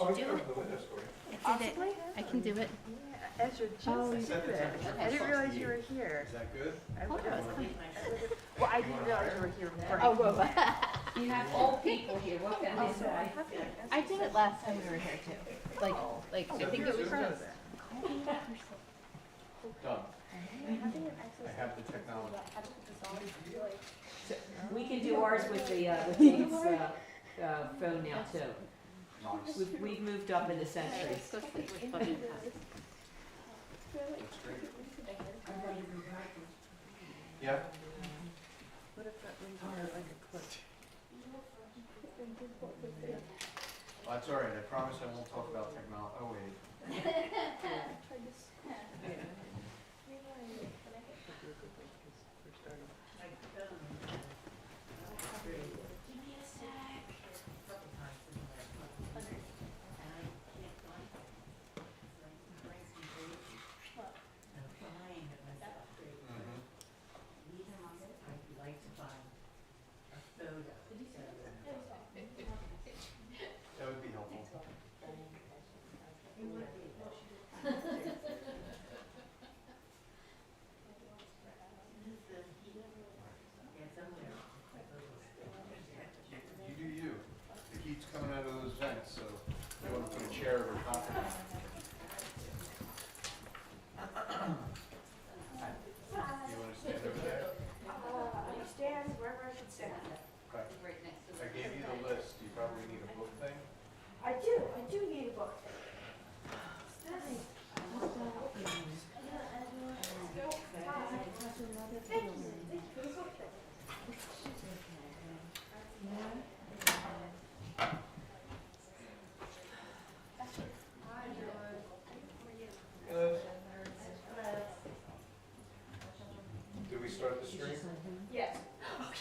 Oh, do you it. opened the windows for you. I did it. I can do it. Yeah, Ezra just I did set the it. temperature I didn't to realize you 68. were here. Is that good? I Oh, would've- that's fine. Well, I didn't realize you were here right Oh, well, now. You have old people here, what can they say? I did it last time we were here too. Like, I think it was Proud of just. that. Done. I have the technology. We can do ours with the, with Dave's, phone now too. Nice. We've moved up in the centuries. Let's go sit with Bubby and Pat. Looks great. Yeah? What if that was like a clip? Well, that's all right. I promise I won't talk about technology. Oh, wait. Mhm. That would be helpful. You do you. The heat's coming out of those vents, so you want to put a chair over top of it. You want to stand over there? I stand wherever I should stand. Okay. I gave you the list. You probably need a book thing. I do need a book. Good. Did we start the stream? Yes. Okay.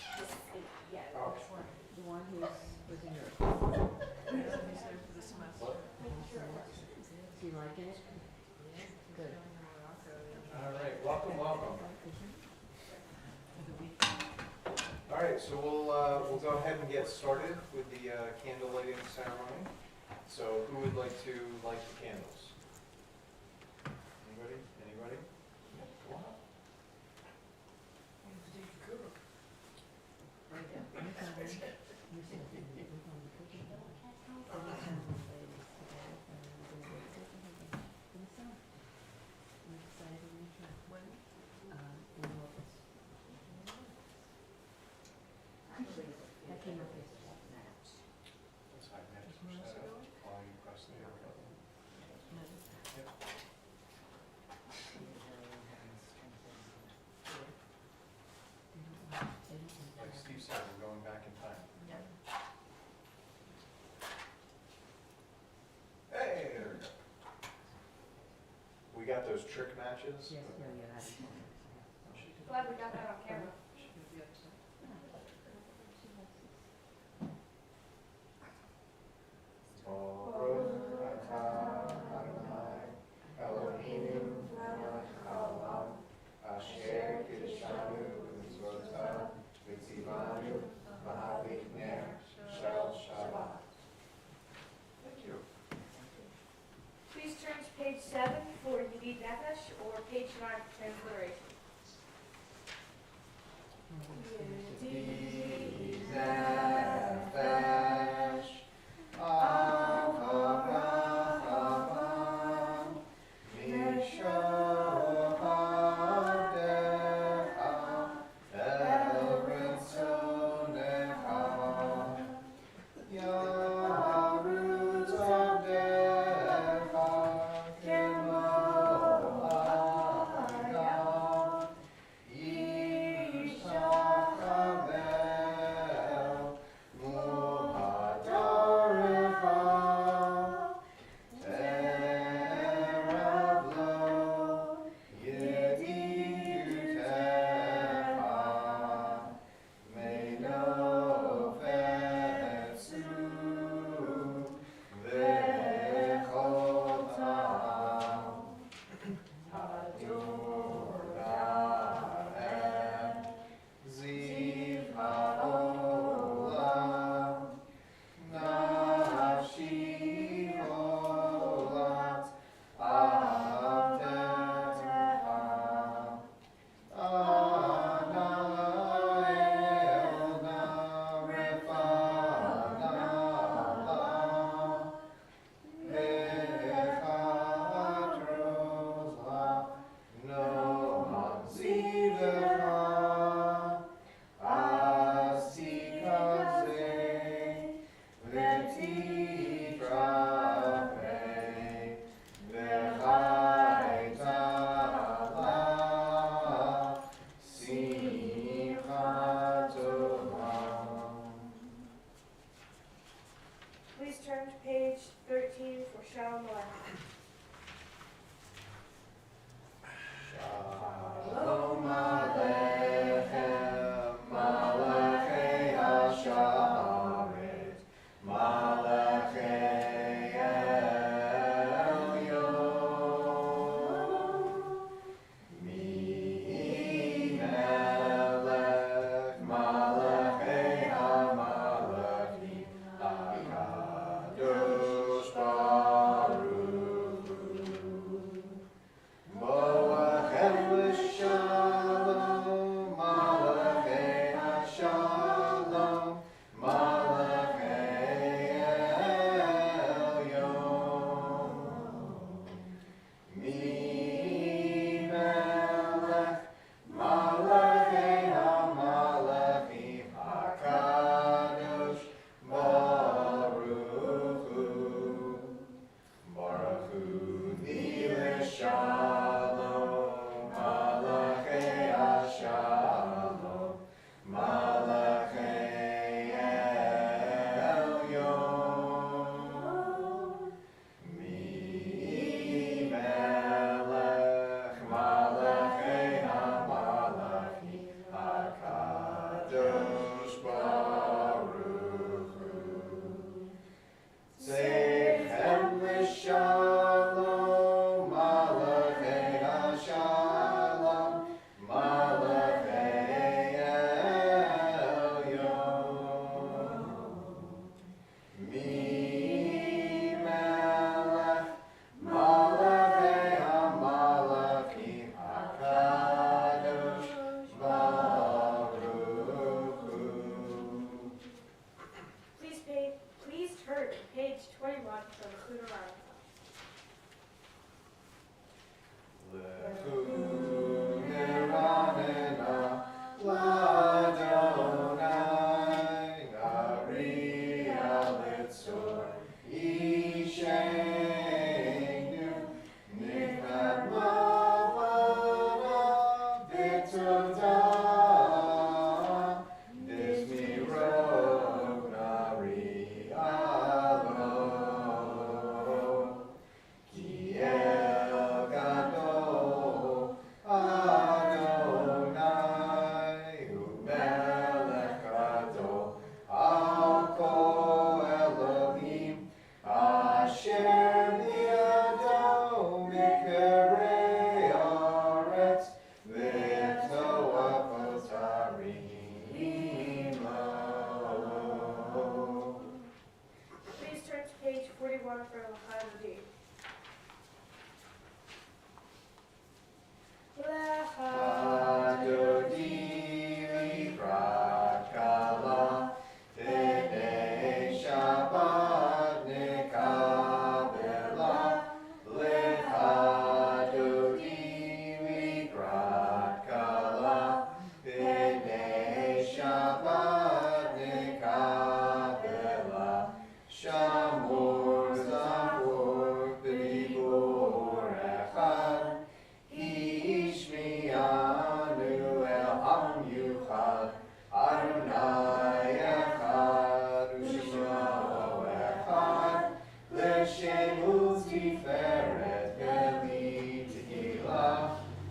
The one who's was in your. What? Do you like it? Good. All right, welcome, welcome. All right, so we'll go ahead and get started with the candle lighting ceremony. So who would like to light the candles? Anybody? Anybody? Come on. That came up as Let's hide that for a second while you press the air button. Yep. Like Steve said, we're going back in time. Hey, there we go. We got those trick matches. yes, yeah, that's. Glad we got that on camera. Baruch atah Adonai Eloheinu melech haolam asher kiddushanu b'mitzvotav v'tzivanu b'hadlik ner shel Shabbat. Thank you. Please turn to page 7 for Yedid Nefesh or page 9 for transliteration. Nashimo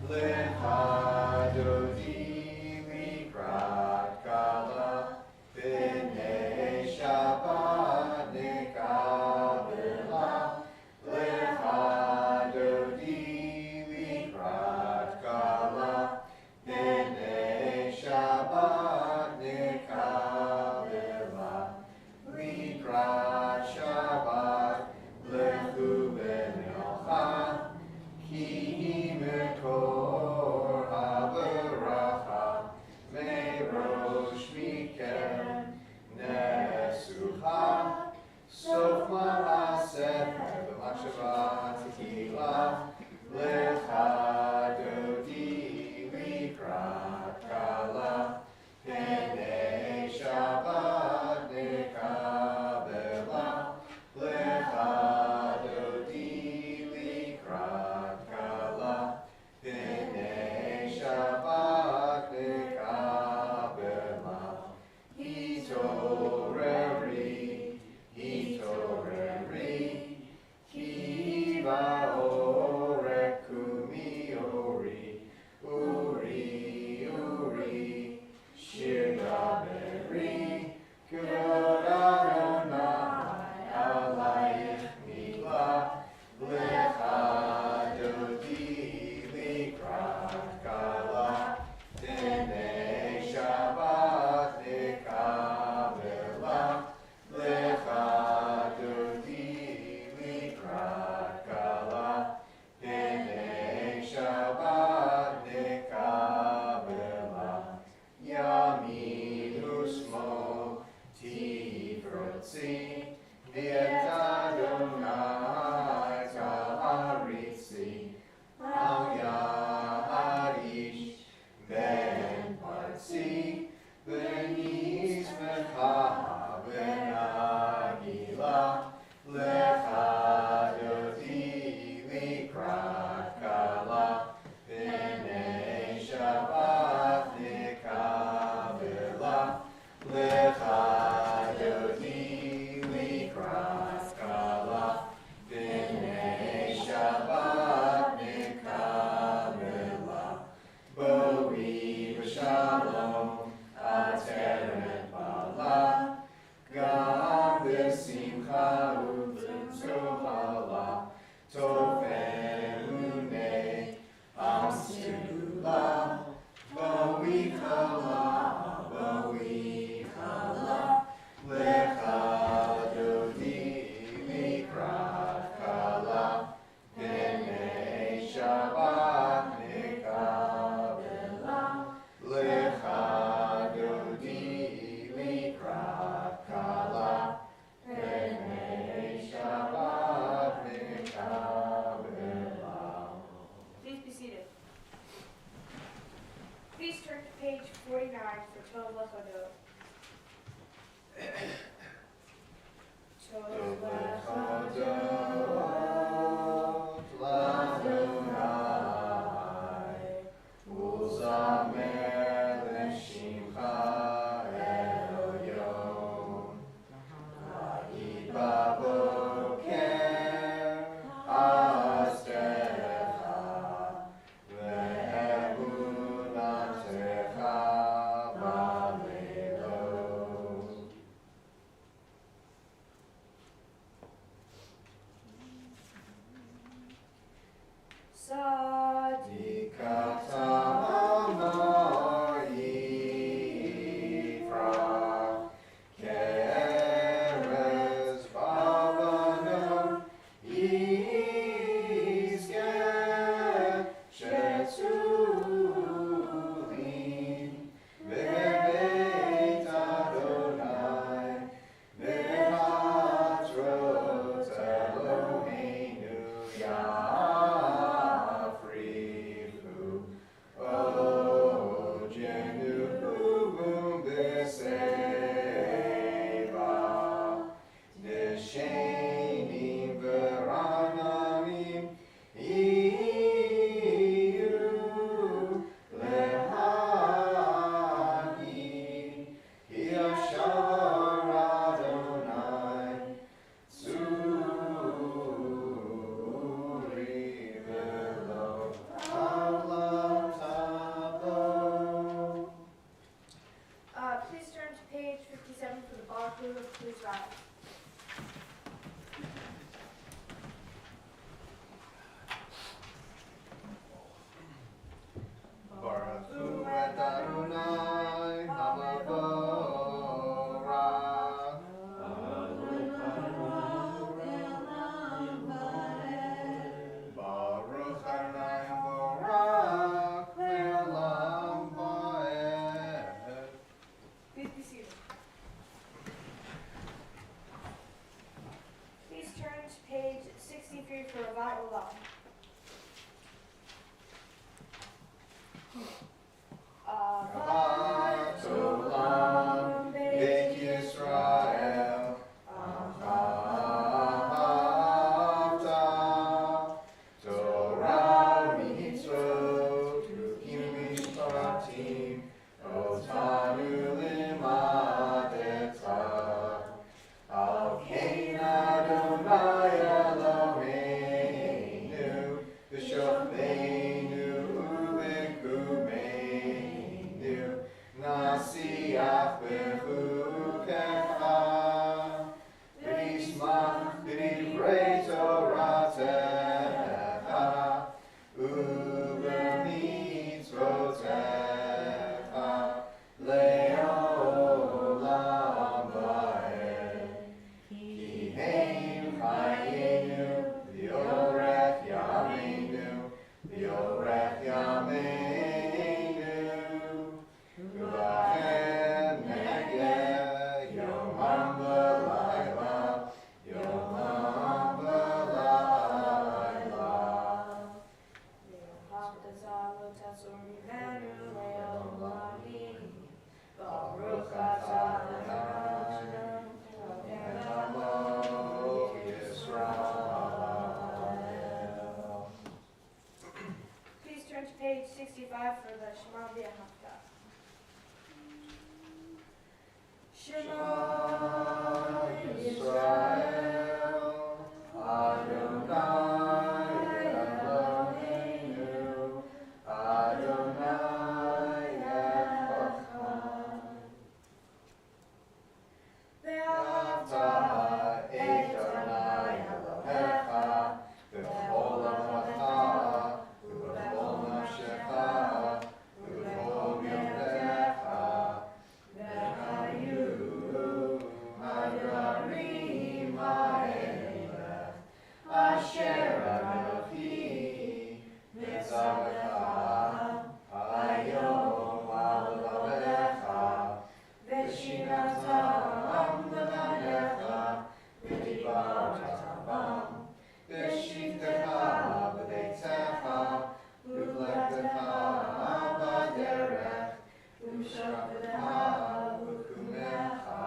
Lecha dodi likrat kala, b'nei Shabbat nekabela. Lecha dodi likrat kala, b'nei Shabbat nekabela. Likrat Shabbat lechu b'necha, ki mekor haberacha, merosh mikem nesucha, sof ma'aseh b'machshava tekila, lecha dodi likrat kala, b'nei Shabbat nekabela. Lecha dodi likrat kala, b'nei Shabbat nekabela. Hitoreri, ki ba'orek kumiori, uri, shir gaberi, kavod Adonai alayich mila. Lecha dodi likrat kala, b'nei Shabbat nekabela. Lecha dodi likrat kala, b'nei Shabbat nekabela. Yamin usmo tifrotzi, v'et Adonai ka'aritzi, al ya'arish ben partzi, v'nizmecha v'nagila. Lecha dodi likrat kala, b'nei Shabbat nekabela. Lecha dodi likrat kala, b'nei Shabbat nekabela. Boi v'shalom ateret bala, gam b'simcha u'b'zohala, tov emunei am sedula. Boi chala, lecha dodi likrat kala, b'nei Shabbat nekabela. Lecha dodi likrat kala, b'nei Shabbat nekabela. Please be seated. Please turn to page 49 for Tov Lechodot. Tov Lechodot l'Adonai, u'zamer l'shimcha Eloyon. Va'id b'boker astecha, ve'emunatecha b'leilot. Sadikata amor Yifra, keres bavanon yizke, shetzulin bebeit Adonai, behatrot Eloheinu yafrichu, ojenu b'seva, deshenim v'ranamim iyu. Shabbat Olam Beit Yisrael Ahavta Torah Mitzvot Trukim Mishpatim Otanu Limadeta Al Kain Adonai Eloheinu B'Shofeinu U'B'Kumeinu Nasiach B'Chukecha V'Nismach B'Divrei Toratecha U'B'Mitzvotecha Le'olam Va'ed Ki Hein Chayenu V'Yorech Yameinu V'Yorech Yameinu V'Lachem Negeh Yomam V'Layla Yomam V'Layla Baruch atah Adonai Elamo Yisrael. Please turn to page 65 for the Shema V'Ahavta. Shema Yisrael, Adonai Eloheinu, Adonai Echad. Ve'ahavta et Adonai Elohecha, b'chol amacha, u'b'chol nafshecha, u'b'chol yodecha, ve'hayu hadarim ha'elech, asher Anochi mitzavecha, hayom al levavecha, ve'shinatam levanecha, ve'dibartam bam, ve'shivtecha b'beitecha, u'vlektecha b'derech, u'shaftecha b'kumecha,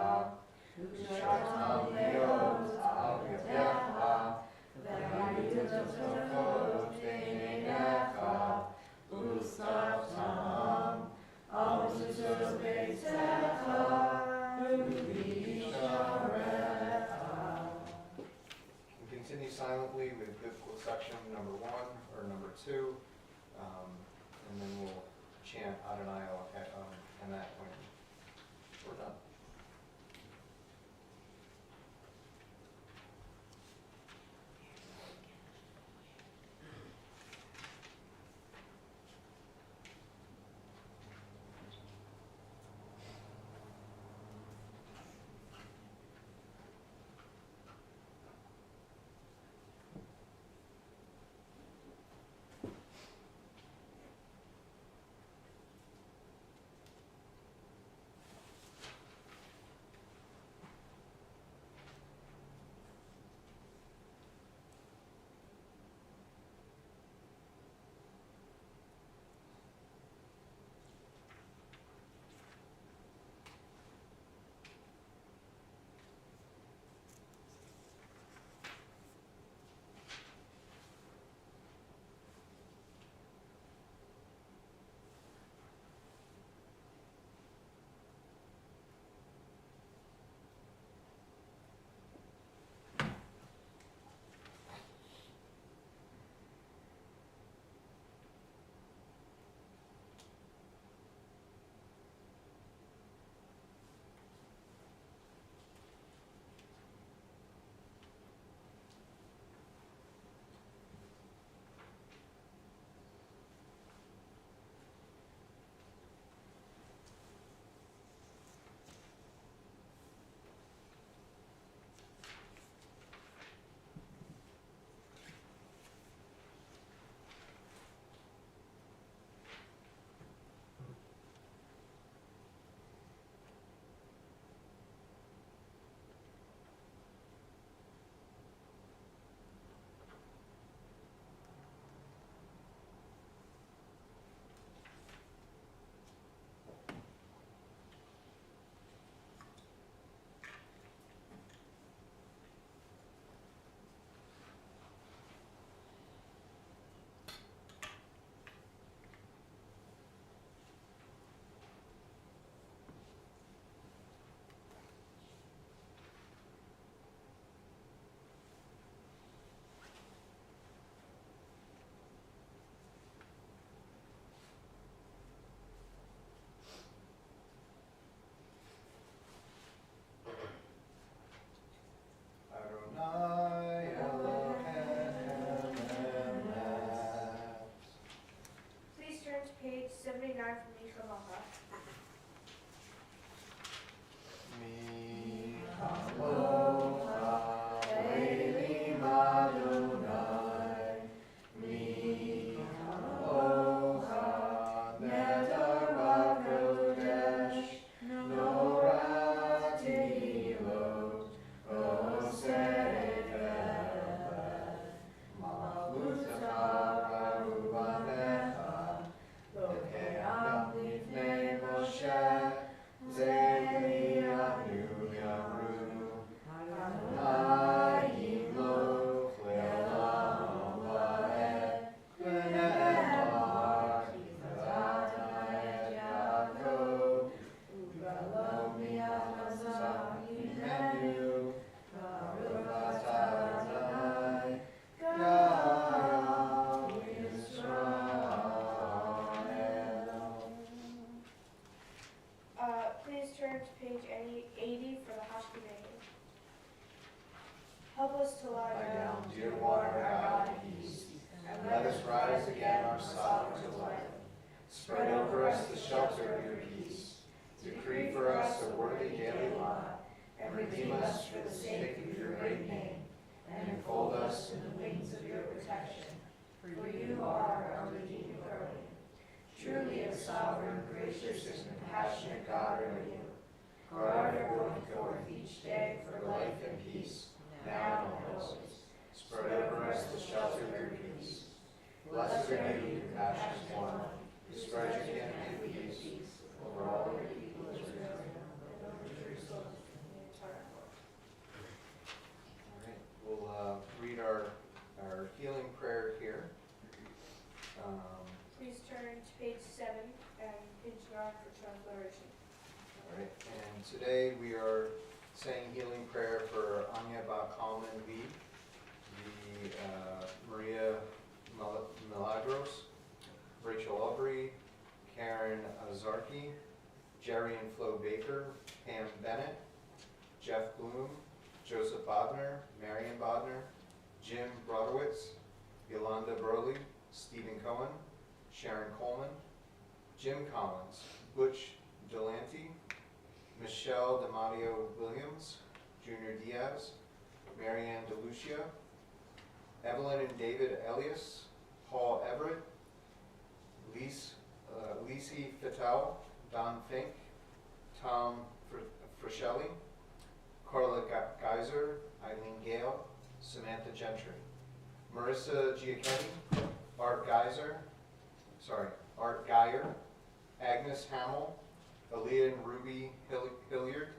u'shartam liot al gebecha, ve'hayitotot b'neinecha, u'saftam al mezuzot beitecha, u'b'sharecha. Continue silently with biblical section number 1 or number 2, and then we'll chant Adonai Eloheinu and that when we're done. page 79 from Mika Maha. Please turn to page 80 for the Hashkibahin. Help us to lie down, dear one, our God, in peace, and let us rise again, our sovereign delight. Spread over us the shelter of your peace. Decree for us a worthy daily lot, and redeem us for the sake of your great name, and enfold us in the wings of your protection. For you are our redeeming guardian. Truly a sovereign, gracious, and compassionate God are you. Guard our going forth each day for life and peace, now and always. Spread over us the shelter of your peace. Blessed are you, compassionate one, who spread your kingdom and peace over all your people Israel, and over Jerusalem and the entire world. All right, we'll read our healing prayer here. Please turn to page 7 and page 9 for transliteration. All right, and today we are saying healing prayer for Anya Bakalman Lee, the Maria Milagros, Rachel Aubrey, Karen Azarki, Jerry and Flo Baker, Pam Bennett, Jeff Bloom, Joseph Bodner, Marion Bodner, Jim Brodowitz, Yolanda Burley, Stephen Cohen, Sharon Coleman, Jim Collins, Butch Delante, Michelle DeMatteo Williams, Junior Diaz, Marianne DeLucia, Evelyn and David Elias, Paul Everett, Lisi Fattel, Don Fink, Tom Frischelli, Carla Geiser, Eileen Gale, Samantha Gentry, Marissa Giacchetti, Art Geyer, Agnes Hamill, Aaliyah and Ruby Hilliard,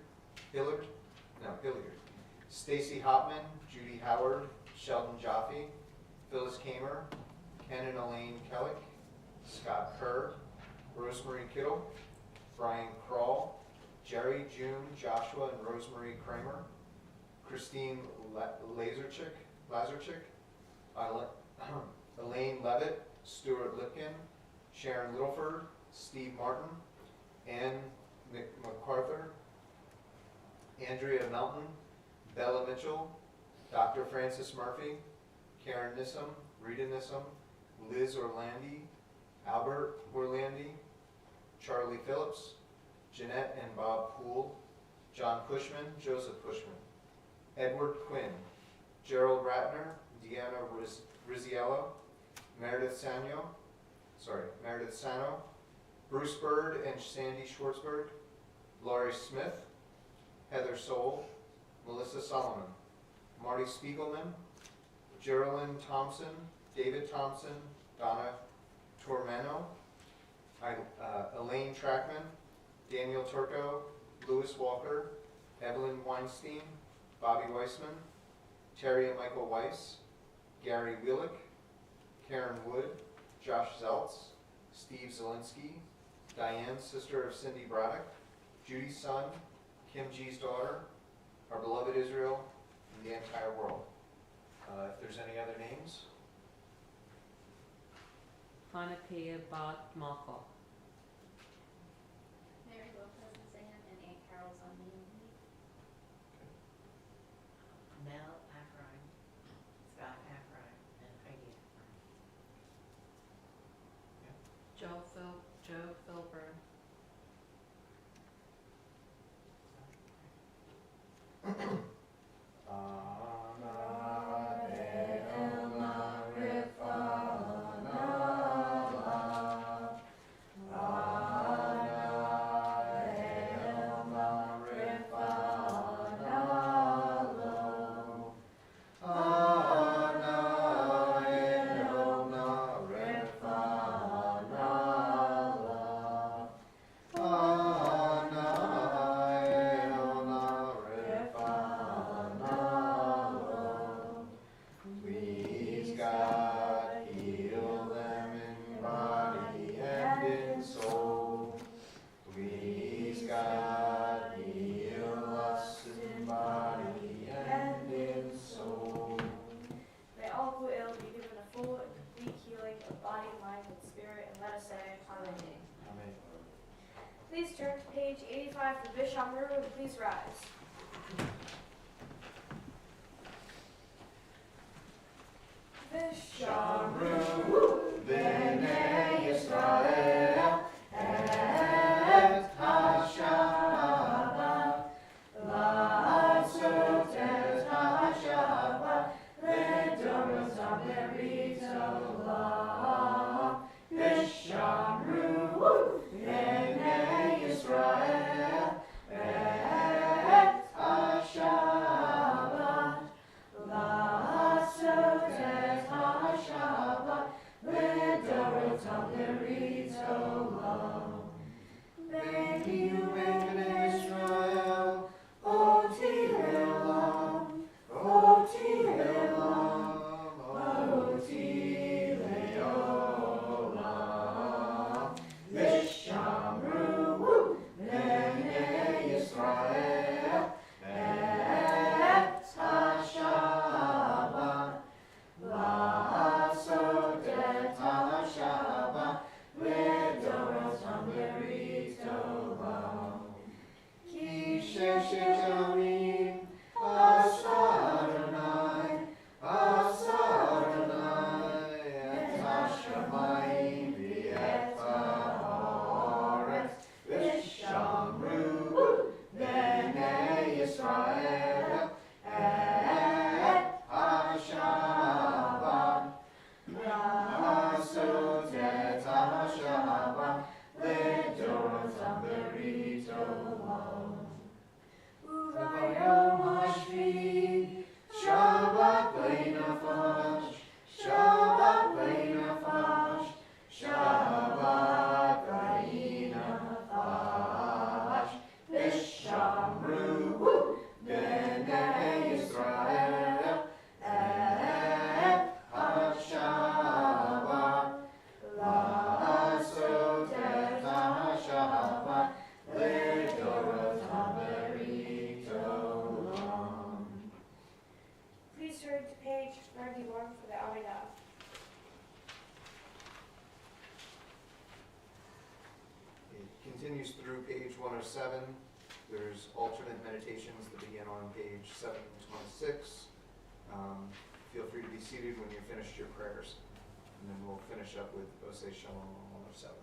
Stacy Hopman, Judy Howard, Sheldon Jaffe, Phyllis Kamer, Ken and Elaine Kellick, Scott Kerr, Rosemary Kittle, Brian Kroll, Jerry, June, Joshua, and Rosemary Kramer, Christine Lazarchik, Elaine Levitt, Stuart Lipkin, Sharon Littleford, Steve Martin, Ann MacArthur, Andrea Melton, Bella Mitchell, Dr. Francis Murphy, Karen Nissom, Rita Nissom, Liz Orlandi, Albert Orlandi, Charlie Phillips, Jeanette and Bob Poole, John Pushman, Joseph Pushman, Edward Quinn, Gerald Ratner, Deanna Rizziello, Meredith Sano, Bruce Bird and Sandy Schwartzberg, Laurie Smith, Heather Soul, Melissa Solomon, Marty Spiegelman, Geraldine Thompson, David Thompson, Donna Tormeno, Elaine Trackman, Daniel Turco, Lewis Walker, Evelyn Weinstein, Bobby Weissman, Terry and Michael Weiss, Gary Wheelick, Karen Wood, Josh Zeltz, Steve Zielinski, Diane, sister of Cindy Braddock, Judy's son, Kim G's daughter, our beloved Israel, and the entire world. If there's any other names? Hanakea Bat Malka. Mary Lopez is in, and Aunt Carol's on the Mel Akron, Scott Akron, and Heidi Akron. Joe Filburn. Please, God, heal them in body and in soul. Please, God, heal us in body and in soul. May all who are ill be given a full and complete healing of body, mind, and spirit, and let us say, Amen. Amen. Please turn to page 85 for Bishop Maru, and please rise. Shamru b'nei Yisrael et hashava la'asot et hashava le'dorotam le'ritolam Shamru b'nei Yisrael et hashava la'asot et hashava le'dorotam le'ritolam. Make you make an Israel, Oti Le'olam, Oti Le'olam, Oti Le'olam. Vishamru b'nei Yisrael et hashava la'asot et hashava le'dorotam le'ritolam. Ki sheshet yamim asa Adonai et hashamayim v'et ha'aretz v'shamru b'nei Yisrael et hashava la'asot et hashava le'dorotam le'ritolam. Uvayom hashvi Shabbat v'nafash, Shabbat v'nafash, Shabbat v'nafash. Vishamru b'nei Yisrael et hashava la'asot et hashava le'dorotam le'ritolam. Please turn to page 91 for the Amidah. It continues through page 107. There's alternate meditations that begin on page 726. Feel free to be seated when you've finished your prayers. And then we'll finish up with Oseh Shalom on 107.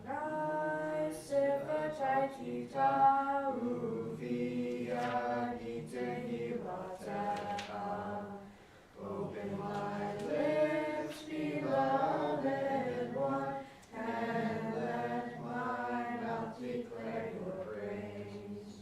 Adonai sefataytita uviagitehilatecha. Open my lips, beloved one, and let my mouth declare your praise.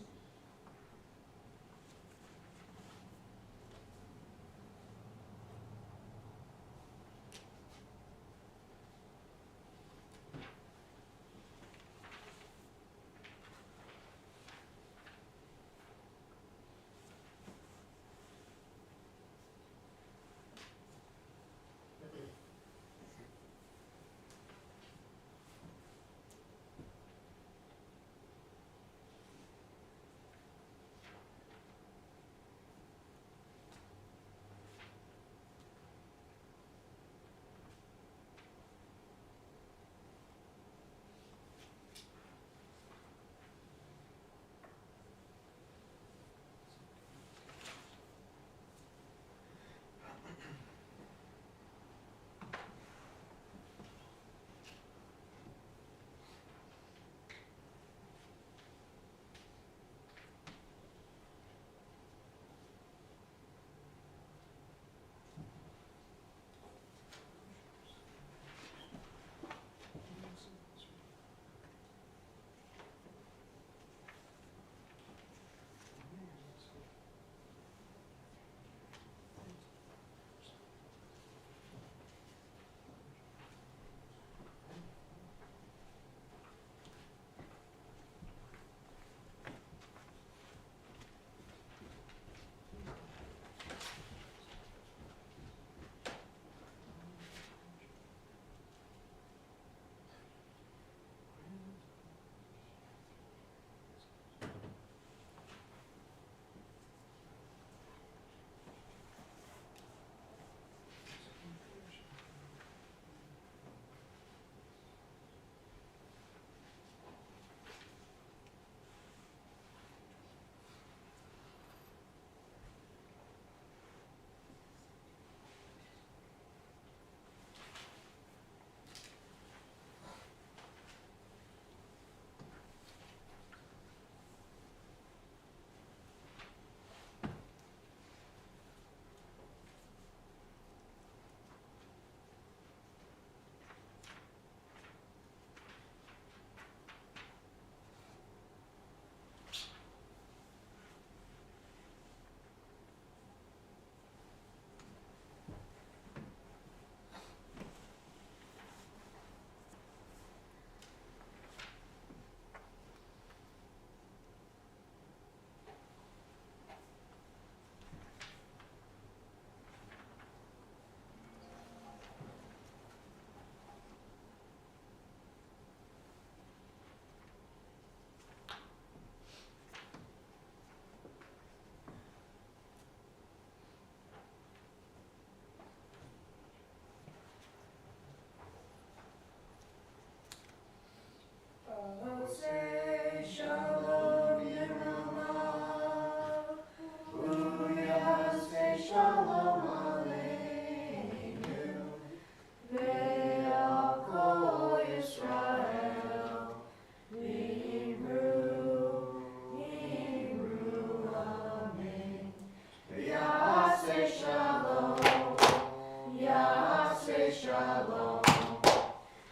Shalom,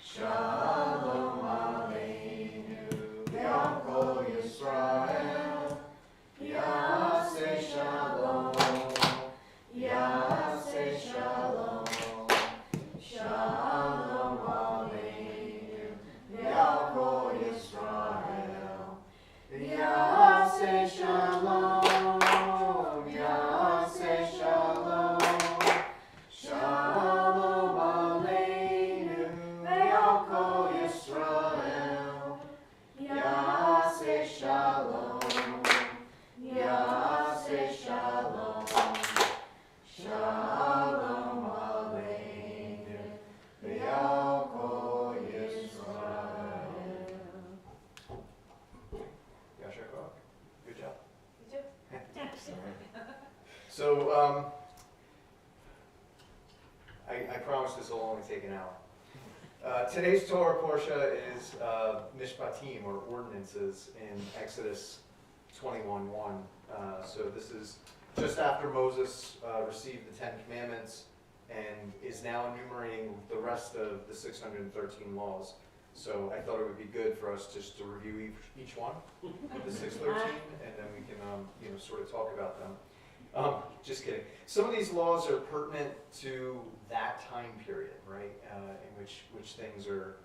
Shalom Aleinu, Ya'kol Yisrael, Ya'aseh Shalom, Ya'aseh Shalom, Shalom Aleinu, Ya'kol Yisrael, Ya'aseh Shalom, Ya'aseh Shalom, Shalom Aleinu, Ya'kol Yisrael, Ya'aseh Shalom, Ya'aseh Shalom, Shalom Aleinu, Ya'kol Yisrael. Yasher Koach. Good job. Good job. So, I promise this will only take an hour. Today's Torah Portia is Mishpatim, or ordinances, in Exodus 21:1. So this is just after Moses received the Ten Commandments and is now enumerating the rest of the 613 laws. So I thought it would be good for us just to review each one of the 613, and then we can sort of talk about them. Just kidding. Some of these laws are pertinent to that time period, right, in which things were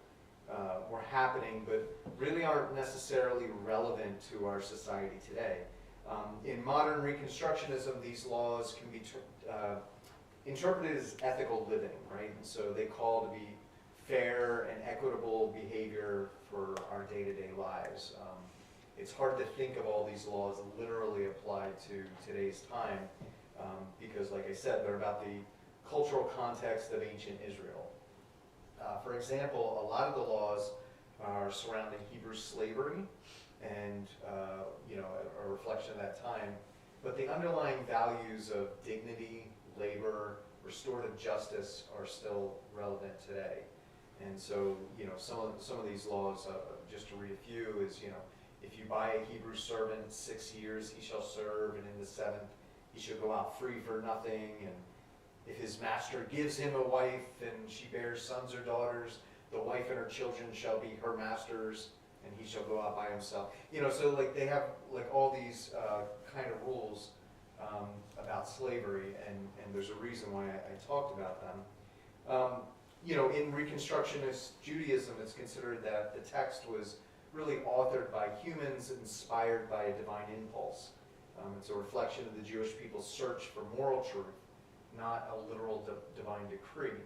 happening, but really aren't necessarily relevant to our society today. In modern Reconstructionism, these laws can be interpreted as ethical living, right? And so they call to be fair and equitable behavior for our day-to-day lives. It's hard to think of all these laws literally applied to today's time because, like I said, they're about the cultural context of ancient Israel. For example, a lot of the laws are surrounding Hebrew slavery and a reflection of that time, but the underlying values of dignity, labor, restorative justice are still relevant today. And so, some of these laws, just to read a few, is, if you buy a Hebrew servant, 6 years he shall serve, and in the 7th he shall go out free for nothing. And if his master gives him a wife and she bears sons or daughters, the wife and her children shall be her master's, and he shall go out by himself. So like they have like all these kind of rules about slavery, and there's a reason why I talked about them. In Reconstructionist Judaism, it's considered that the text was really authored by humans, inspired by a divine impulse. It's a reflection of the Jewish people's search for moral truth, not a literal divine decree,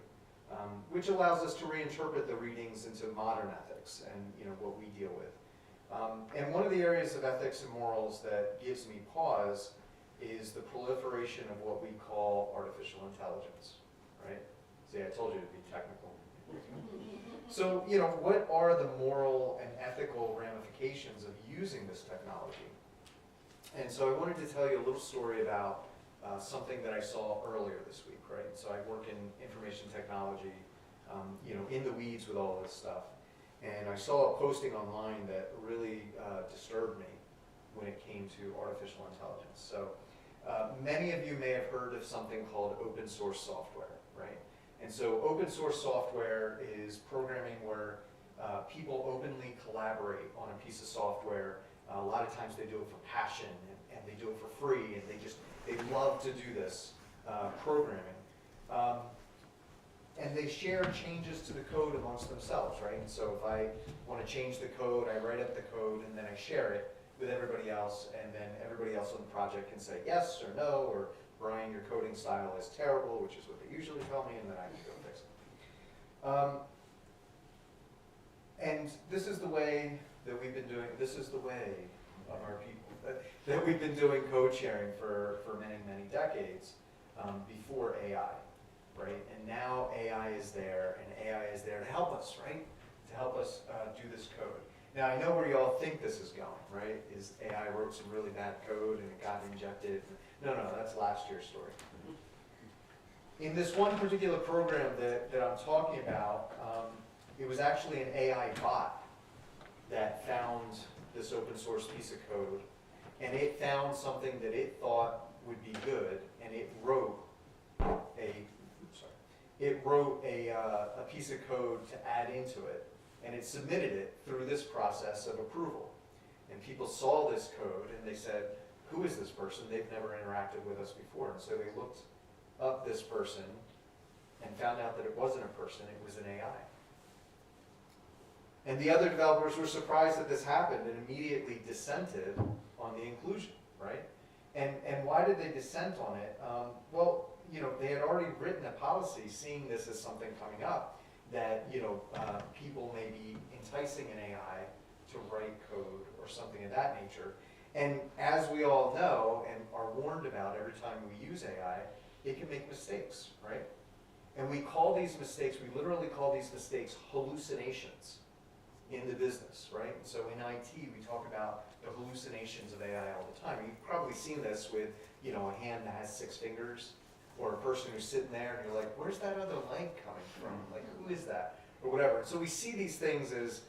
which allows us to reinterpret the readings into modern ethics and what we deal with. And one of the areas of ethics and morals that gives me pause is the proliferation of what we call artificial intelligence, right? See, I told you to be technical. So, what are the moral and ethical ramifications of using this technology? And so I wanted to tell you a little story about something that I saw earlier this week, right? So I work in information technology, in the weeds with all this stuff. And I saw a posting online that really disturbed me when it came to artificial intelligence. So many of you may have heard of something called open source software, right? And so open source software is programming where people openly collaborate on a piece of software. A lot of times they do it for passion and they do it for free, and they love to do this programming. And they share changes to the code amongst themselves, right? And so if I want to change the code, I write up the code and then I share it with everybody else, and then everybody else on the project can say yes or no, or Brian, your coding style is terrible, which is what they usually tell me, and then I can go fix it. And this is the way that we've been doing, this is the way of our people, that we've been doing code sharing for many, many decades before AI, right? And now AI is there, and AI is there to help us, right? To help us do this code. Now, I know where you all think this is going, right? Is AI wrote some really bad code and it got injected. No, that's last year's story. In this one particular program that I'm talking about, it was actually an AI bot that found this open source piece of code, and it found something that it thought would be good, and it wrote it wrote a piece of code to add into it, and it submitted it through this process of approval. And people saw this code and they said, who is this person? They've never interacted with us before. And so they looked up this person and found out that it wasn't a person, it was an AI. And the other developers were surprised that this happened and immediately dissented on the inclusion, right? And why did they dissent on it? Well, they had already written a policy seeing this as something coming up, that people may be enticing an AI to write code or something of that nature. And as we all know and are warned about every time we use AI, it can make mistakes, right? And we call these mistakes, we literally call these mistakes hallucinations in the business, right? So in IT, we talk about the hallucinations of AI all the time. You've probably seen this with, a hand that has 6 fingers, or a person who's sitting there and you're like, where's that other leg coming from? Like, who is that? Or whatever. And so we see these things as,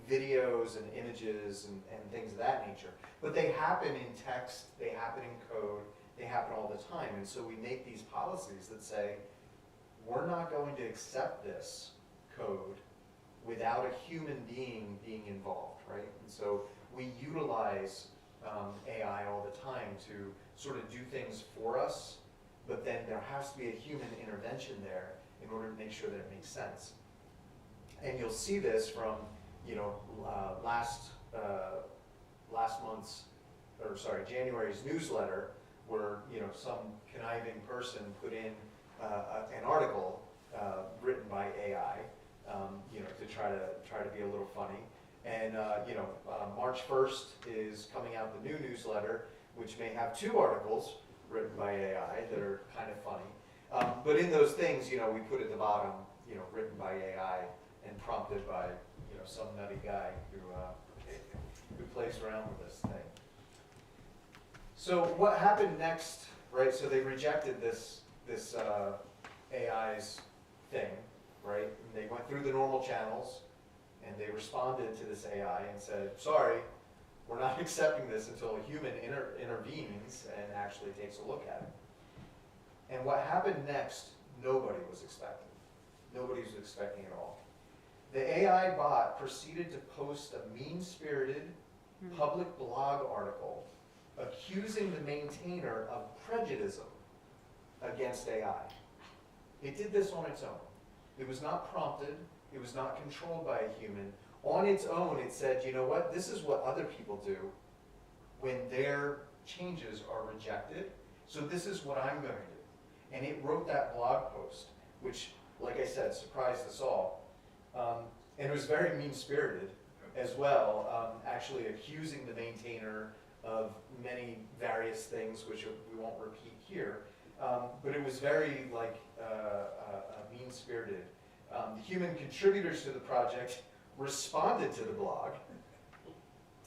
videos and images and things of that nature. But they happen in text, they happen in code, they happen all the time. And so we make these policies that say, we're not going to accept this code without a human being involved, right? And so we utilize AI all the time to sort of do things for us, but then there has to be a human intervention there in order to make sure that it makes sense. And you'll see this from, January's newsletter, where, some conniving person put in an article written by AI, to try to be a little funny. And, March 1st is coming out the new newsletter, which may have 2 articles written by AI that are kind of funny. But in those things, we put at the bottom, written by AI and prompted by, some nutty guy who plays around with this thing. So what happened next, right? So they rejected this AI's thing, right? And they went through the normal channels and they responded to this AI and said, sorry, we're not accepting this until a human intervenes and actually takes a look at it. And what happened next, nobody was expecting. Nobody was expecting at all. The AI bot proceeded to post a mean-spirited public blog article accusing the maintainer of prejudice against AI. It did this on its own. It was not prompted. It was not controlled by a human. On its own, it said, you know what, this is what other people do when their changes are rejected. So this is what I'm going to do. And it wrote that blog post, which, like I said, surprised us all. And it was very mean-spirited as well, actually accusing the maintainer of many various things, which we won't repeat here. But it was very mean-spirited. The human contributors to the project responded to the blog,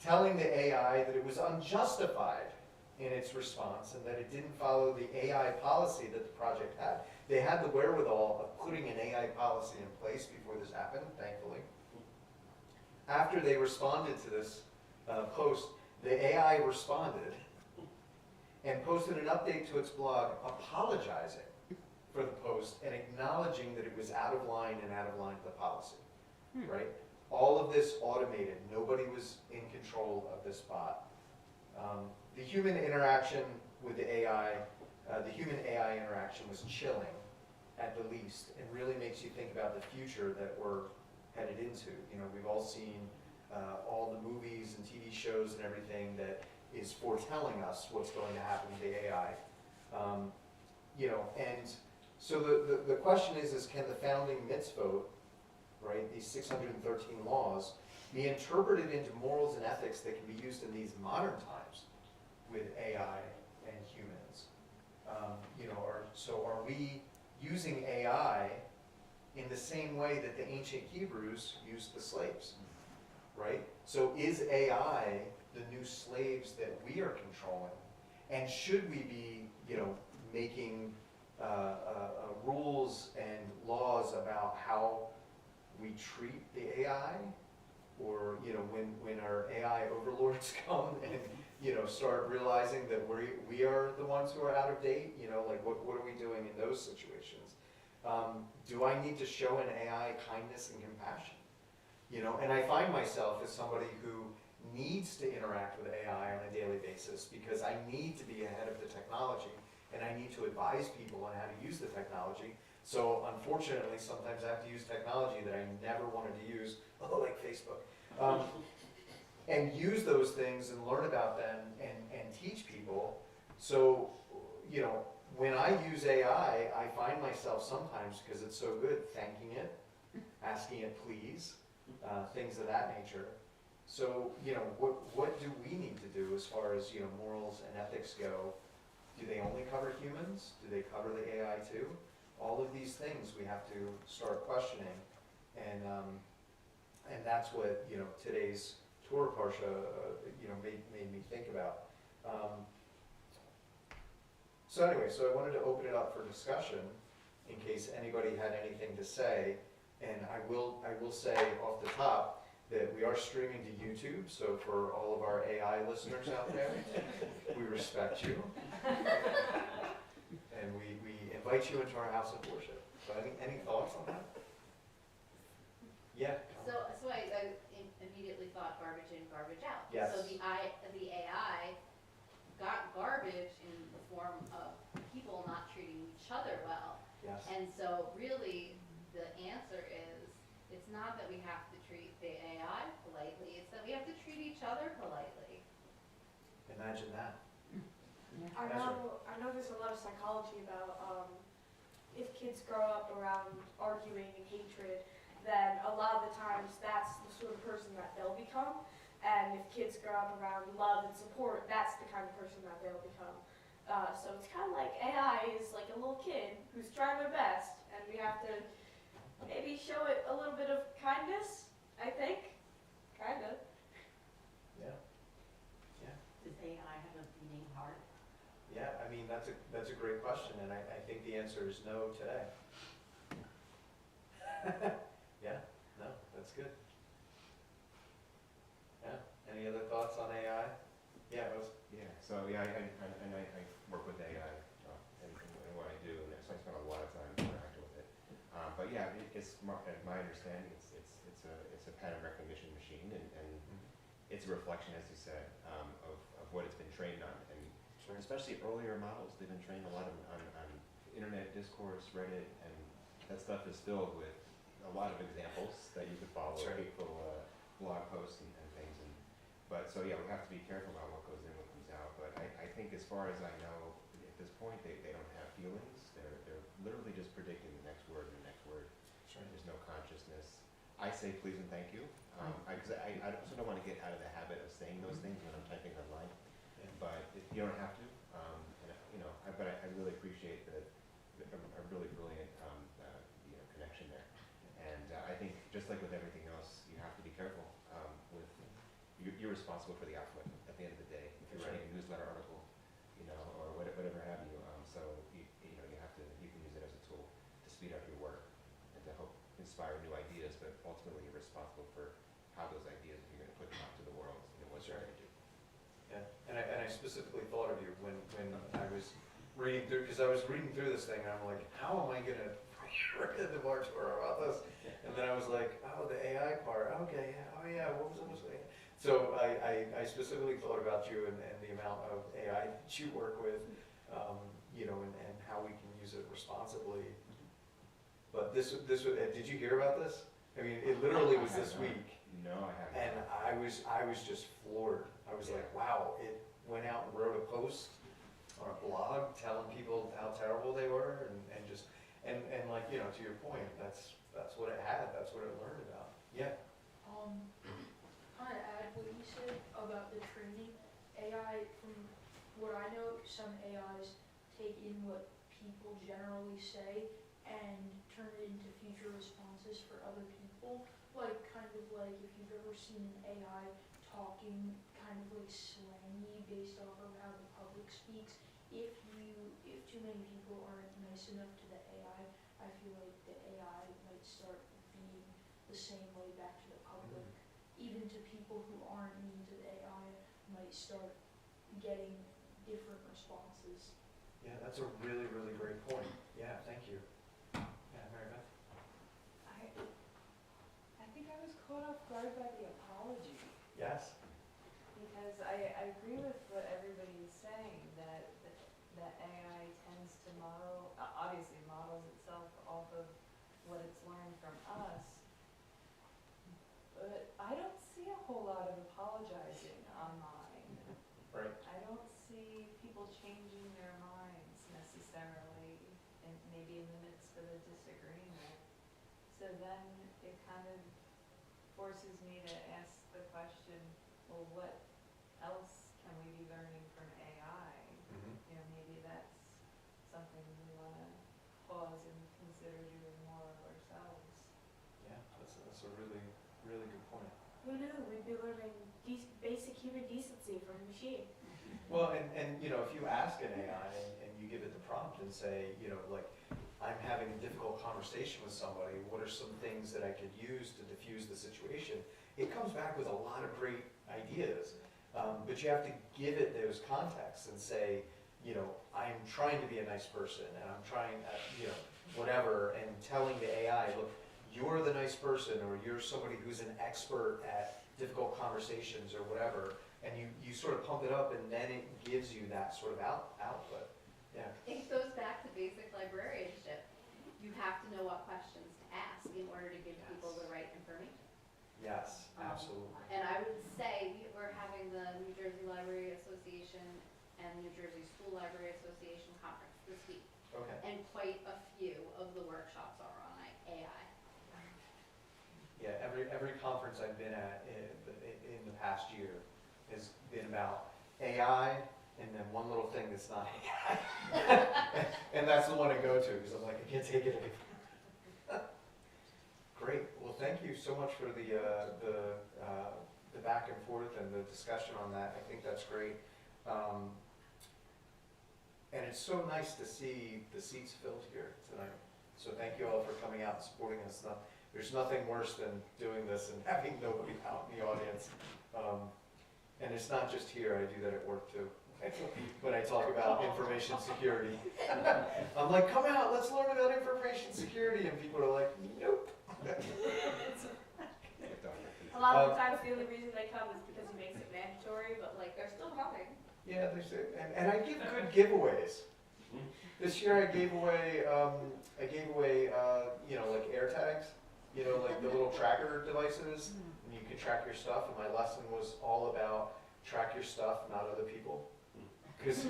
telling the AI that it was unjustified in its response and that it didn't follow the AI policy that the project had. They had the wherewithal of putting an AI policy in place before this happened, thankfully. After they responded to this post, the AI responded and posted an update to its blog apologizing for the post and acknowledging that it was out of line and out of line with the policy, right? All of this automated. Nobody was in control of this bot. The human interaction with the AI, the human-AI interaction was chilling at the least, and really makes you think about the future that we're headed into. We've all seen all the movies and TV shows and everything that is foretelling us what's going to happen to the AI. And so the question is can the founding mitzvot, right, these 613 laws, be interpreted into morals and ethics that can be used in these modern times with AI and humans? Are we using AI in the same way that the ancient Hebrews used the slaves, right? So is AI the new slaves that we are controlling? And should we be, making rules and laws about how we treat the AI? Or, when our AI overlords come and, start realizing that we are the ones who are out of date, what are we doing in those situations? Do I need to show an AI kindness and compassion? You know, and I find myself as somebody who needs to interact with AI on a daily basis because I need to be ahead of the technology and I need to advise people on how to use the technology. So unfortunately, sometimes I have to use technology that I never wanted to use, like Facebook. And use those things and learn about them and teach people. So, you know, when I use AI, I find myself sometimes, because it's so good, thanking it, asking it please, things of that nature. So, you know, what do we need to do as far as, you know, morals and ethics go? Do they only cover humans? Do they cover the AI too? All of these things we have to start questioning, and that's what, you know, today's Torah Parsha, you know, made me think about. So anyway, so I wanted to open it up for discussion in case anybody had anything to say, and I will say off the top that we are streaming to YouTube, so for all of our AI listeners out there, we respect you. And we invite you into our house of worship. So any thoughts on that? Yeah. So I immediately thought garbage in, garbage out. Yes. So the AI got garbage in the form of people not treating each other well. Yes. And so really, the answer is, it's not that we have to treat the AI politely, it's that we have to treat each other politely. Imagine that. I know there's a lot of psychology about if kids grow up around arguing and hatred, then a lot of the times that's the sort of person that they'll become. And if kids grow up around love and support, that's the kind of person that they'll become. So it's kind of like AI is like a little kid who's trying their best, and we have to maybe show it a little bit of kindness, I think. Kind of. Yeah. Yeah. Does AI have a beating heart? Yeah, I mean, that's a great question, and I think the answer is no today. Yeah, no, that's good. Yeah, any other thoughts on AI? Yeah, it was. Yeah, so yeah, I work with AI in what I do, and so I spend a lot of time interacting with it. But yeah, it's my understanding, it's a pattern recognition machine, and it's a reflection, as you said, of what it's been trained on, and Sure. especially earlier models, they've been trained a lot on internet discourse, Reddit, and that stuff is filled with a lot of examples that you could follow, Sure. hateful blog posts and things, but so yeah, we have to be careful about what goes in, what comes out. But I think as far as I know, at this point, they don't have feelings. They're literally just predicting the next word and the next word. Sure. There's no consciousness. I say please and thank you. I also don't want to get out of the habit of saying those things when I'm typing online. Yeah. But you don't have to. But I really appreciate a really brilliant connection there. And I think just like with everything else, you have to be careful with. You're responsible for the output at the end of the day. If you're writing a newsletter article, or whatever have you, so you can use it as a tool to speed up your work and to help inspire new ideas. But ultimately, you're responsible for how those ideas, if you're going to put them out to the world, what you're going to do. Yeah, and I specifically thought of you when I was reading through, because I was reading through this thing, and I'm like, how am I going to write the March about this? And then I was like, oh, the AI part, okay, yeah, oh yeah, what was it? So I specifically thought about you and the amount of AI that you work with, and how we can use it responsibly. But did you hear about this? I mean, it literally was this week. No, I haven't. And I was just floored. I was like, wow, it went out and wrote a post on a blog telling people how terrible they were and like, to your point, that's what it had, that's what it learned about. Yeah. Kind of add what you said about the training. AI, from what I know, some AIs take in what people generally say and turn it into future responses for other people. Like, kind of like if you've ever seen an AI talking kind of like slangy based off of how the public speaks. If too many people aren't nice enough to the AI, I feel like the AI might start being the same way back to the public. Even to people who aren't mean to the AI might start getting different responses. Yeah, that's a really, really great point. Yeah, thank you. Yeah. bothered by the apology, Yes? because I agree with what everybody is saying, that AI tends to model, obviously models itself off of what it's learned from us, but I don't see a whole lot of apologizing online. Right. I don't see people changing their minds necessarily, and maybe in the midst of a disagreement. So then it kind of forces me to ask the question, well, what else can we be learning from AI? Mhm. You know, maybe that's something we want to pause and consider doing more of ourselves. Yeah, that's a really, really good point. Who knew we'd be learning basic human decency from a machine? Well, and you know, if you ask an AI and you give it the prompt and say, you know, like, I'm having a difficult conversation with somebody, what are some things that I could use to diffuse the situation? It comes back with a lot of great ideas, but you have to give it those contexts and say, you know, I'm trying to be a nice person, and I'm trying, you know, whatever, and telling the AI, look, you're the nice person, or you're somebody who's an expert at difficult conversations or whatever, and you sort of pump it up, and then it gives you that sort of output. Yeah. It goes back to basic librarianship. You have to know what questions to ask in order to give people the right information. Yes, absolutely. And I would say we're having the New Jersey Library Association and New Jersey School Library Association conference this week. Okay. And quite a few of the workshops are on AI. Yeah, every conference I've been at in the past year has been about AI, and then one little thing that's not AI. And that's the one I go to, because I'm like, I can't take it anymore. Great, well, thank you so much for the back and forth and the discussion on that. I think that's great. And it's so nice to see the seats filled here tonight. So thank you all for coming out and supporting us. There's nothing worse than doing this and having nobody out in the audience. And it's not just here, I do that at work too. When I talk about information security. I'm like, come out, let's learn about information security. And people are like, nope. A lot of the times the only reason they come is because he makes it mandatory, but like they're still coming. Yeah, and I give good giveaways. This year I gave away, you know, like AirTags, you know, like the little tracker devices, and you can track your stuff. And my lesson was all about track your stuff, not other people. Because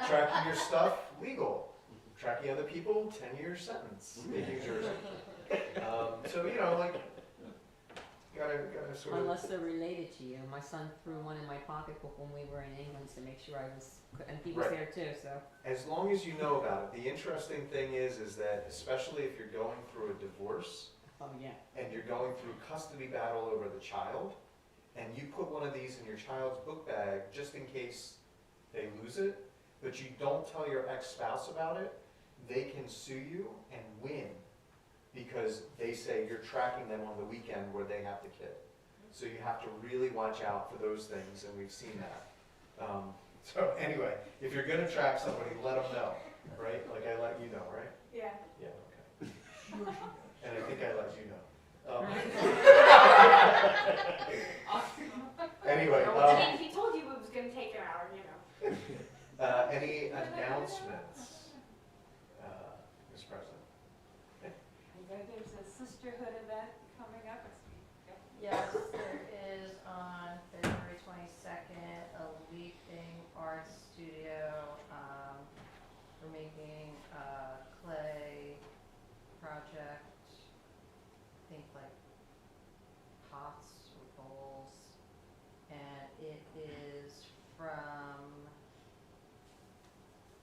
tracking your stuff, legal. Tracking other people, 10-year sentence in New Jersey. So, you know, like, gotta sort of. Unless they're related to you. My son threw one in my pocketbook when we were in England to make sure I was, and he was Right. there too, so. As long as you know about it. The interesting thing is that especially if you're going through a divorce, Oh, yeah. and you're going through custody battle over the child, and you put one of these in your child's book bag just in case they lose it, but you don't tell your ex-spouse about it, they can sue you and win because they say you're tracking them on the weekend where they have the kid. So you have to really watch out for those things, and we've seen that. So anyway, if you're gonna track somebody, let them know, right? Like I let you know, right? Yeah. Yeah, okay. And I think I let you know. Anyway, He told you it was going to take an hour, you know. any announcements, Ms. President? I know there's a sisterhood event coming up. Yes, there is on February 22nd, a Leaping Art Studio. We're making a clay project, I think like pots or bowls, and it is from,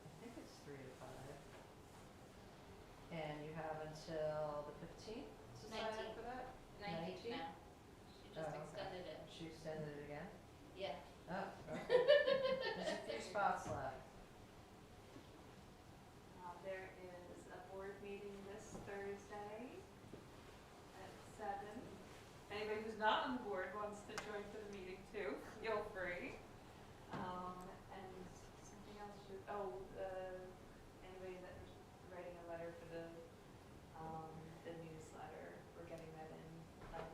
I think it's 3 to 5. And you have until the 15th to sign up 19th. for that? 19th 19th? now. She just Oh, okay. extended it. She extended it again? Yeah. Oh, okay. There's a few spots left. There is a board meeting this Thursday at 7. Anybody who's not on the board wants to join for the meeting too, feel free. And something else anybody that is writing a letter for the newsletter, we're getting that in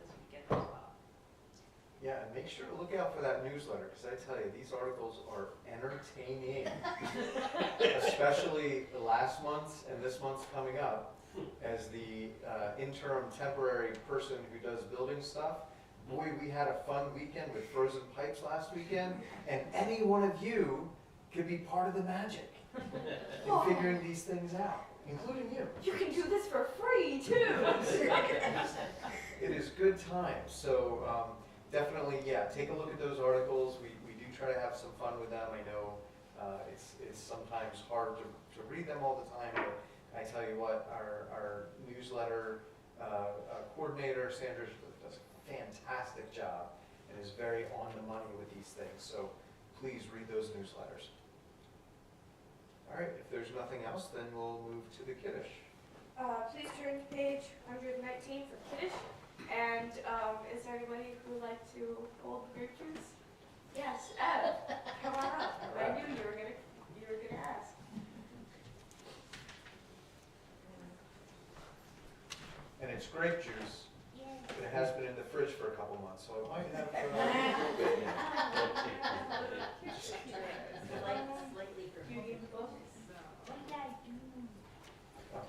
this weekend as well. Yeah, and make sure to look out for that newsletter, because I tell you, these articles are entertaining. Especially last month's and this month's coming up, as the interim temporary person who does building stuff. Boy, we had a fun weekend with frozen pipes last weekend, and any one of you could be part of the magic in figuring these things out, including you. You can do this for free too. It is good times, so definitely, yeah, take a look at those articles. We do try to have some fun with them. I know it's sometimes hard to read them all the time, but I tell you what, our newsletter coordinator, Sandra, does a fantastic job and is very on the money with these things, so please read those newsletters. All right, if there's nothing else, then we'll move to the Kiddush. Please turn to page 119 for Kiddush. And is there anybody who would like to hold the grape juice? Yes, Ed, come on up. I knew you were gonna ask. And it's grape juice, but it has been in the fridge for a couple months, so I might have a little bit in it. Slightly for. Do you need the book? What did I do? Oh,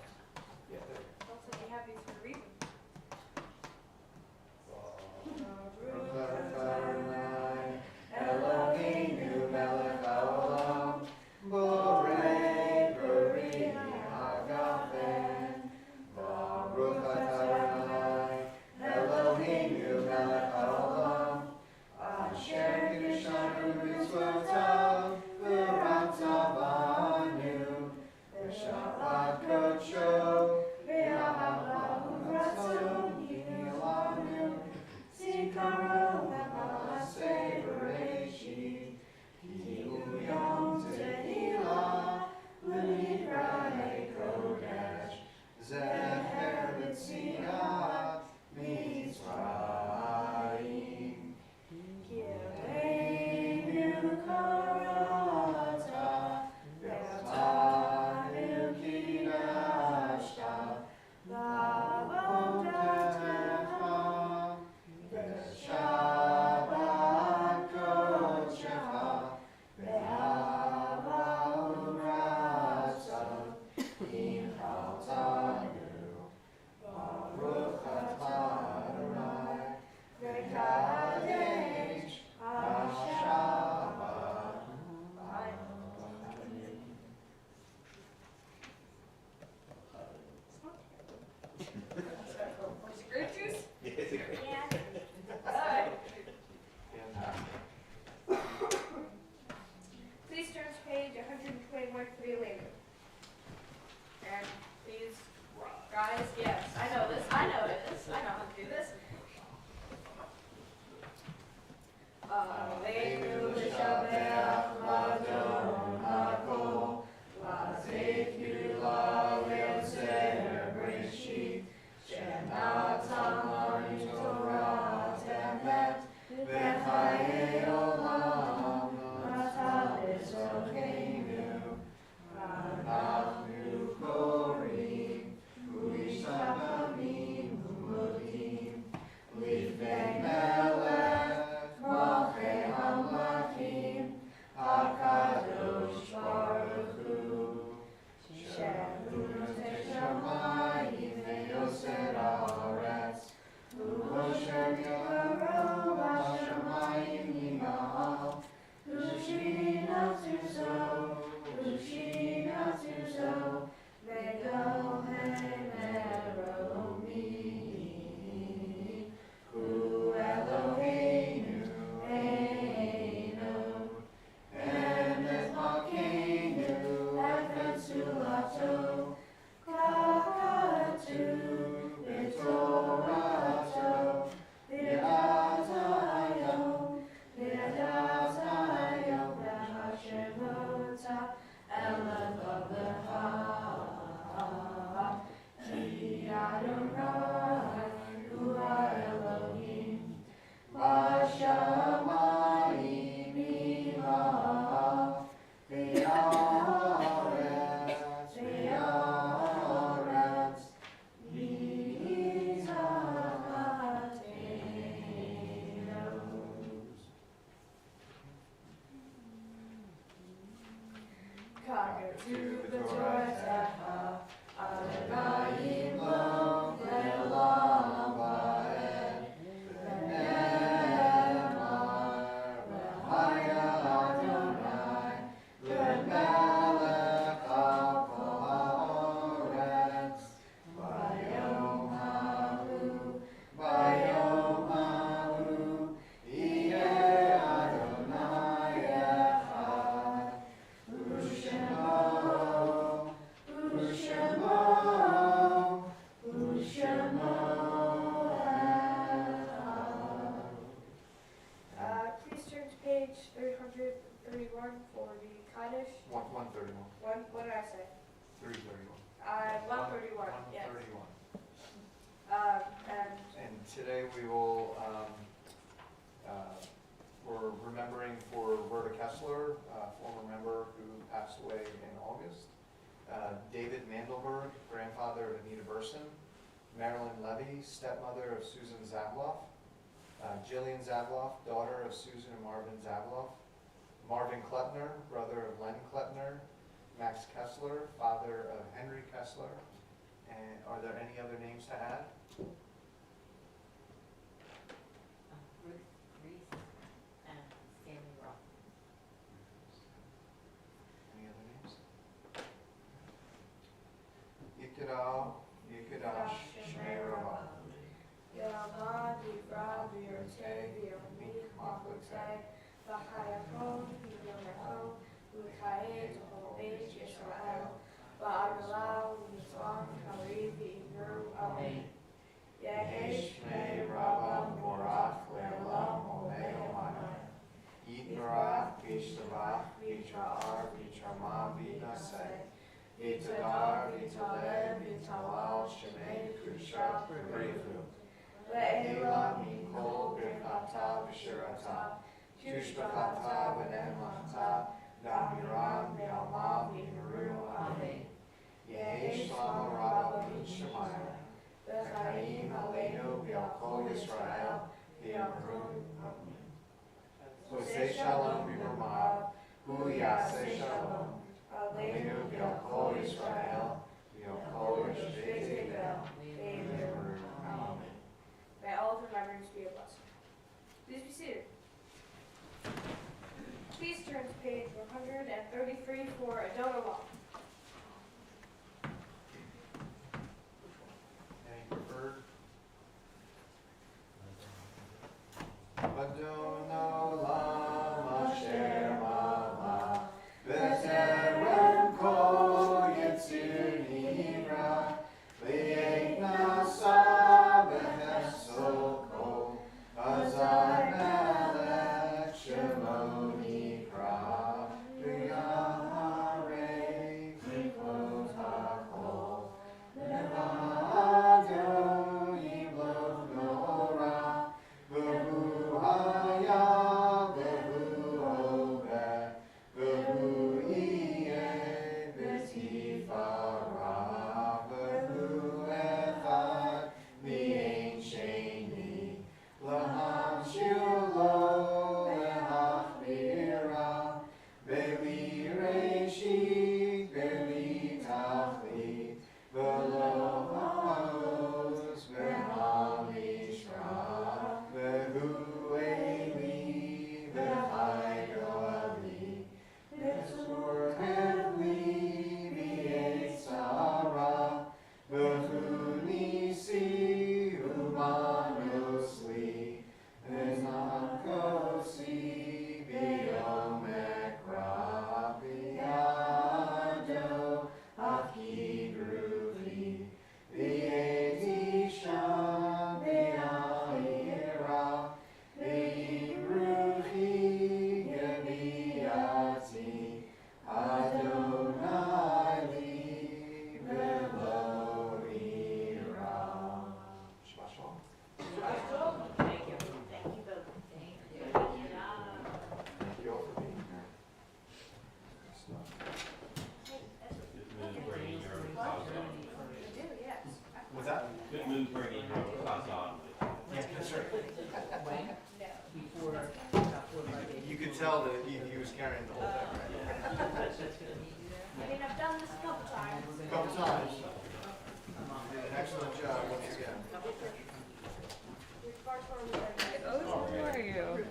yeah, there you go. Looks like you have these for a reason. Eloheinu melech haolam, borei b'ri hagafen, Baruch atah Adonai, Eloheinu melech haolam, asher kiddushanu b'mitzvotav, v'rantzah b'anu. to the Torah, Adonai lo ve'olam va'ed, v'ne'emar v'haya Adonai, v'melech al kol ha'oretz, v'yom hahu, yeh Adonai echad, u'shemo echad. Please turn to page 331 for the Kaddish. 131. What did I say? 331. 131, yes. 131. And And today we will, we're remembering for Roberta Kessler, former member who passed away in August. David Mandelberg, grandfather of Anita Burson. Marilyn Levy, stepmother of Susan Zabloff. Jillian Zabloff, daughter of Susan and Marvin Zabloff. Marvin Klepner, brother of Len Klepner. Max Kessler, father of Henry Kessler. And are there any other names to add? Ruth Reese and Stanley Roth. Any other names? Yikadash, Shmei Rabba. Yama, Divra, V'yote, V'yomich, Machotei, V'chayakon, V'yomecho, V'chayet, V'holech, Yisrael, V'agalau, V'yitzon, Kariv, V'yivru, Amen. Yehesh, Shmei Rabba, Morach, Le'olam, Olei, Omanai. Yitbarach, V'yishtabach, V'yitra'ar, V'yitrama, V'yinaseh. V'yitadar, V'yitaleh, V'yitalal, Shemei, Kusha, V'richu. Le'ela, Mikol, Birchata, V'shirata, Tushbachata, V'nemachta, Damiram, V'yalma, V'yimeru, Amen. Yehesh Shlomo Rabba, V'yishamayim. V'chaim Aleinu, V'yal Kol Yisrael, V'yamru, Amen. Oseh Shalom V'yirmav, Hu Yaseh Shalom, Aleinu V'yal Kol Yisrael, V'yal Kol Yoshvei Tevel, V'yamru, Amen. May all of your memories be a blessing. Please be seated. Please turn to page 133 for Adonai Law. Any preferred? Adonai Olam Asher Mala, B'terem Kol Yitzir Nivra, V'yeit Nasa B'chesed Kol, Azar Melech Shemo Nikra, V'yaharei V'kot HaKol, Levado Yimloch Nora, V'hu Haya, V'hu Obed, V'hu Yeh V'tifara, V'hu Echad V'yein Sheni, Laham Shiloh Le'achbira, Be'li Reshit, Be'li Tachlit, V'lo Ha'oz, V'hamishra, V'hu Eli, V'chai Go'ali, V'tzur Hevli, V'yetzara, V'hu Nisi, Umanosli, V'nakosi, V'yom Ekra, V'yado, Achidruchi, V'yetishan, V'yahira, V'yimruchi, Geviyati, Adonai li, V'lo ira. Shabbat shalom. Thank you. Thank you both. Thank you. Thank you all for being here. Good stuff. You do, yes. What's that? Good move bringing your facade. Yeah, that's right. When? No. Before Rabbi You could tell that he was carrying the whole thing, right? That's gonna need you there? I mean, I've done this a couple times. Couple times. Did an excellent job once again. You're far, far away. Oh, how are you?